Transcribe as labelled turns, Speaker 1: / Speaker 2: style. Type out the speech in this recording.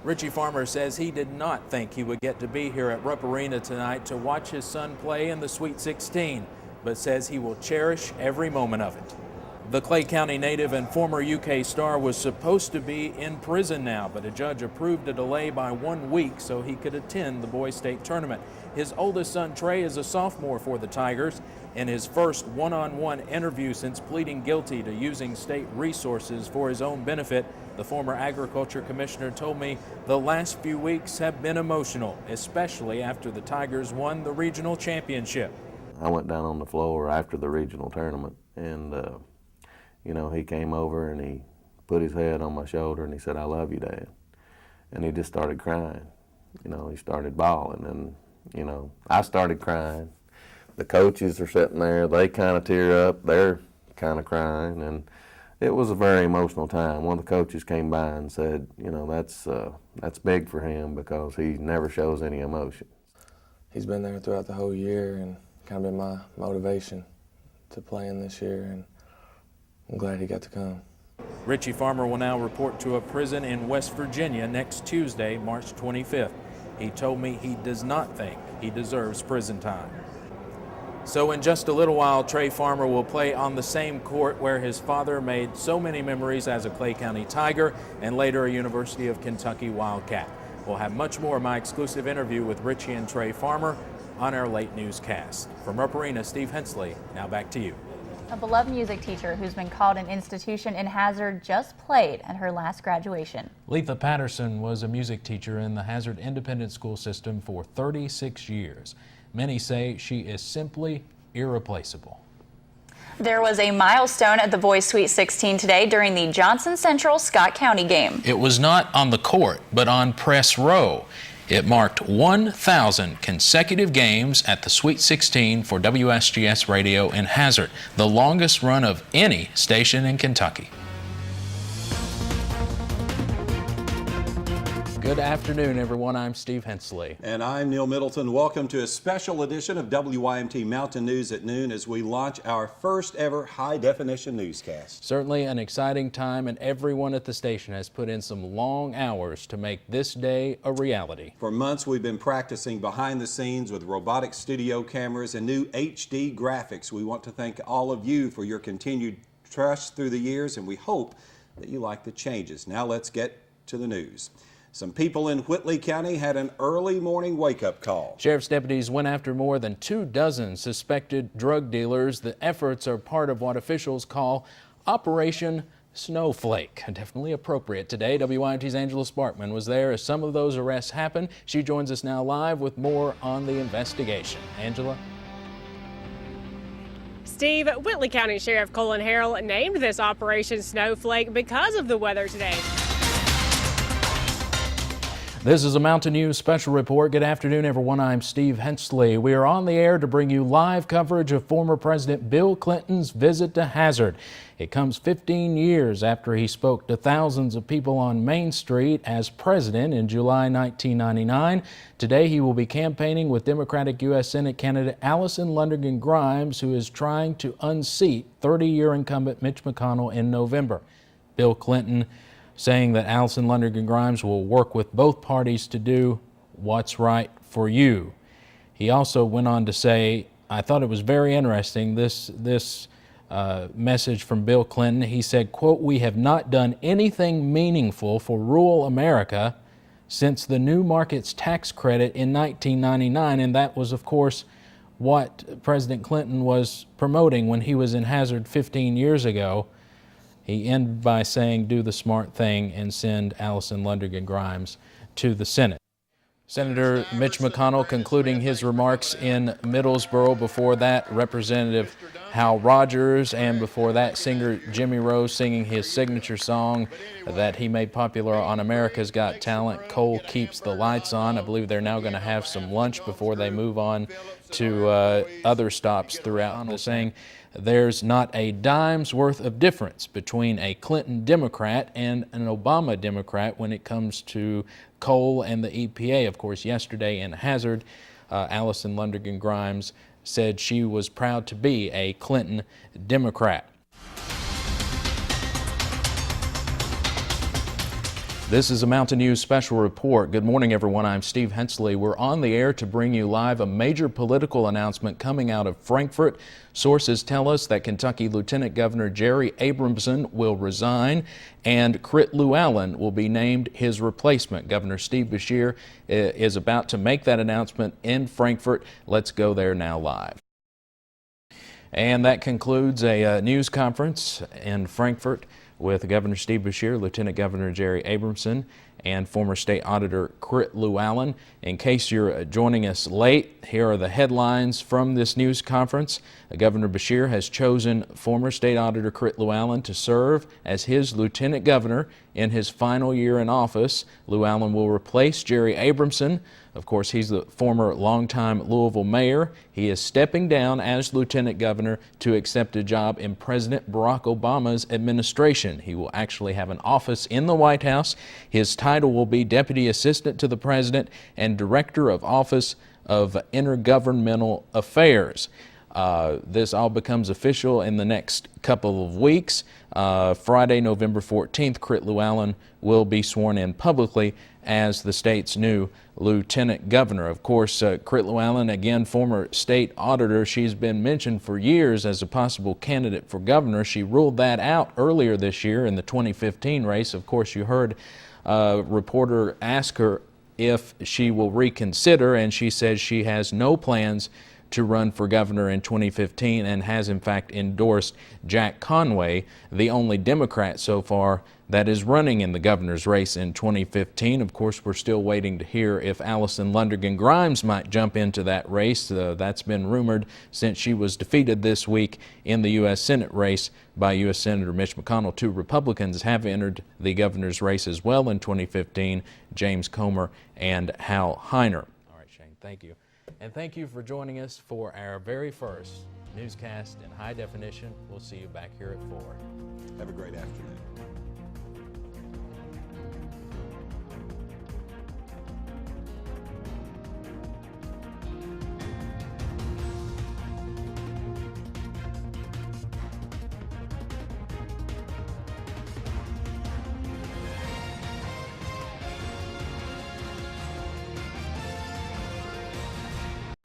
Speaker 1: Richie Farmer says he did not think he would get to be here at Rupp Arena tonight to watch his son play in the Sweet 16, but says he will cherish every moment of it. The Clay County native and former UK star was supposed to be in prison now, but a judge approved a delay by 1 week so he could attend the boys' state tournament. His oldest son, Trey, is a sophomore for the Tigers. In his first one-on-one interview since pleading guilty to using state resources for his own benefit, the former agriculture commissioner told me the last few weeks have been emotional, especially after the Tigers won the regional championship.
Speaker 2: I went down on the floor after the regional tournament, and you know, he came over and he put his head on my shoulder and he said, "I love you, Dad." And he just started crying. You know, he started bawling, and you know, I started crying. The coaches are sitting there, they kind of tear up, they're kind of crying, and it was a very emotional time. One of the coaches came by and said, you know, that's big for him because he never shows any emotion.
Speaker 3: He's been there throughout the whole year and kind of been my motivation to play in this year, and I'm glad he got to come.
Speaker 1: Richie Farmer will now report to a prison in West Virginia next Tuesday, March 25th. He told me he does not think he deserves prison time. So in just a little while, Trey Farmer will play on the same court where his father made so many memories as a Clay County Tiger and later a University of Kentucky Wildcat. We'll have much more of my exclusive interview with Richie and Trey Farmer on our late newscast. From Rupp Arena, Steve Hensley, now back to you.
Speaker 4: A beloved music teacher who's been called an institution in Hazard just played at her last graduation.
Speaker 1: Letha Patterson was a music teacher in the Hazard Independent School System for 36 years. Many say she is simply irreplaceable.
Speaker 4: There was a milestone at the Boys Sweet 16 today during the Johnson Central-Scott County game.
Speaker 1: It was not on the court, but on press row. It marked 1,000 consecutive games at the Sweet 16 for WSGS Radio in Hazard, the longest run of any station in Kentucky. Good afternoon, everyone. I'm Steve Hensley.
Speaker 5: And I'm Neil Middleton. Welcome to a special edition of WYMT Mountain News at noon as we launch our first ever high-definition newscast.
Speaker 1: Certainly an exciting time, and everyone at the station has put in some long hours to make this day a reality.
Speaker 5: For months, we've been practicing behind the scenes with robotic studio cameras and new HD graphics. We want to thank all of you for your continued trust through the years, and we hope that you like the changes. Now let's get to the news. Some people in Whitley County had an early morning wake-up call.
Speaker 1: Sheriff's deputies went after more than 24 suspected drug dealers. The efforts are part of what officials call Operation Snowflake. Definitely appropriate today. WYMT's Angela Sparkman was there as some of those arrests happened. She joins us now live with more on the investigation. Angela?
Speaker 6: Steve, Whitley County Sheriff Colin Harrell named this Operation Snowflake because of the weather today.
Speaker 1: This is a Mountain News special report. Good afternoon, everyone. I'm Steve Hensley. We are on the air to bring you live coverage of former President Bill Clinton's visit to Hazard. It comes 15 years after he spoke to thousands of people on Main Street as president in July 1999. Today he will be campaigning with Democratic U.S. Senate candidate Allison Lundergan Grimes, who is trying to unseat 30-year incumbent Mitch McConnell in November. Bill Clinton saying that Allison Lundergan Grimes will work with both parties to do what's right for you. He also went on to say, I thought it was very interesting, this message from Bill Clinton. He said, quote, "We have not done anything meaningful for rural America since the New Markets Tax Credit in 1999, and that was, of course, what President Clinton was promoting when he was in Hazard 15 years ago. He ended by saying, do the smart thing and send Allison Lundergan Grimes to the Senate. Senator Mitch McConnell concluding his remarks in Middlesboro. Before that, Representative Hal Rogers, and before that, singer Jimmy Rose singing his signature song that he made popular on America's Got Talent, Cole Keeps the Lights On. I believe they're now going to have some lunch before they move on to other stops throughout. Saying there's not a dime's worth of difference between a Clinton Democrat and an Obama Democrat when it comes to coal and the EPA. Of course, yesterday in Hazard, Allison Lundergan Grimes said she was proud to be a Clinton Democrat. This is a Mountain News special report. Good morning, everyone. I'm Steve Hensley. We're on the air to bring you live a major political announcement coming out of Frankfort. Sources tell us that Kentucky Lieutenant Governor Jerry Abramson will resign and Crit Llewellyn will be named his replacement. Governor Steve Beshear is about to make that announcement in Frankfort. Let's go there now live. And that concludes a news conference in Frankfort with Governor Steve Beshear, Lieutenant Governor Jerry Abramson, and former State Auditor Crit Llewellyn. In case you're joining us late, here are the headlines from this news conference. Governor Beshear has chosen former State Auditor Crit Llewellyn to serve as his Lieutenant Governor in his final year in office. Llewellyn will replace Jerry Abramson. Of course, he's the former longtime Louisville mayor. He is stepping down as Lieutenant Governor to accept a job in President Barack Obama's administration. He will actually have an office in the White House. His title will be Deputy Assistant to the President and Director of Office of Intergovernmental Affairs. This all becomes official in the next couple of weeks. Friday, November 14th, Crit Llewellyn will be sworn in publicly as the state's new lieutenant governor. Of course, Crit Llewellyn, again, former state auditor, she's been mentioned for years as a possible candidate for governor. She ruled that out earlier this year in the 2015 race. Of course, you heard a reporter ask her if she will reconsider, and she says she has no plans to run for governor in 2015 and has in fact endorsed Jack Conway, the only Democrat so far that is running in the governor's race in 2015. Of course, we're still waiting to hear if Allison Lundergan Grimes might jump into that race. That's been rumored since she was defeated this week in the U.S. Senate race by U.S. Senator Mitch McConnell. Two Republicans have entered the governor's race as well in 2015, James Comer and Hal Heiner. All right, Shane, thank you. And thank you for joining us for our very first newscast in high definition. We'll see you back here at 4.
Speaker 5: Have a great afternoon.